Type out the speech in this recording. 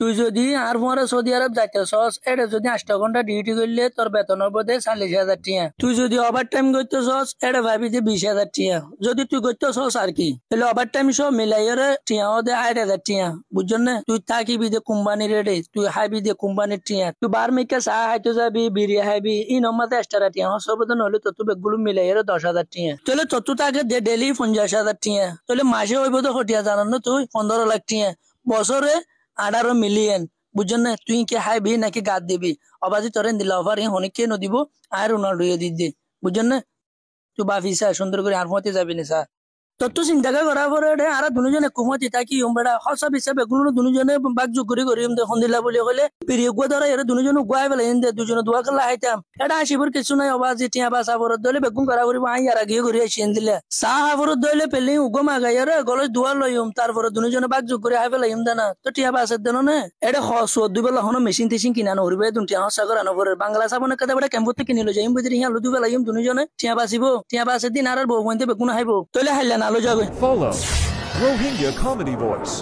তুই যদি আর পরে সৌদি আরব যাইতেছস এটা যদি 8 ঘন্টা ডিউটি করলে তোর বেতন হবে 40,000 টাকা। তুই যদি ওভার টাইম করতেছস এটা ভাবি যে 20,000 টাকা। যদি তুই করতেছস আর কি তাহলে ওভার টাইম সব মিলাইরে টিয়া দে 8,000 টাকা। বুঝছেন না? তুই থাকিবি যে কোম্পানির রেটে, তুই হাইবি যে কোম্পানির টিয়া, তুই বার মেকে চা হাইতে যাবি, বিড়ি হাইবি, ই নম্বর এক্সট্রা টিয়া সব নইলে তত বেগুলো মিলাইরে 10,000 টাকা। তাহলে তত তাকে দে ডেলি 50,000 টাকা। তাহলে মাসে হইব তো হটিয়া জানান না তুই 15 লাখ টাকা, বছরে 18 মিলিয়ন। বুঝছেন না? তুই কি হাইবি নাকি গাদ দিবি? অবাজি তোরেন দিলা অফার হনিকে নদিব আর রোনাল্ডো দিদি। বুঝছেন না? তুই বাফিসা সুন্দর করে আর মতে যাবি না স্যার। তোর তো চিন্তা করার পরে আর দুজনে কুমতি থাকি বেড়া হসা বিচা বেগুলো দুজনে বাক যোগ করে সন্দিলা বলে হলে পিরিয় গুয়া ধরা এরা দুজনে গুয়াই বেলা এনে দুজনে দোয়া করলে হাইতাম এটা আসিবর কিছু নাই। অবাজি টিয়া বা সাবরত দলে বেগুন করা করিব আই আর গিয়ে ঘুরে আসি এনে দিলে চাহ হাবরত দলে পেলে উগমা গাইয়ারে গলে দোয়া লইম তারপরে দুজনে বাক যোগ করে হাই পেলাইম দেনা তো টিয়া বাসের দেন না এটা দুই বেলা হনো মেশিন টেশিন কিনা নড়বে দুটিয়া হসা করা নপরে বাংলা সাবনে কেটে বেড়া ক্যাম্পতে কিনে লো যাইম বুঝি হিয়া লুদু বেলাইম দুজনে টিয়া বাসিব টিয়া বাসের দিন আর বউ বইতে বেগুন হাইব তলে হাইলে না লো যাবে। Follow Rohingya Comedy Voice.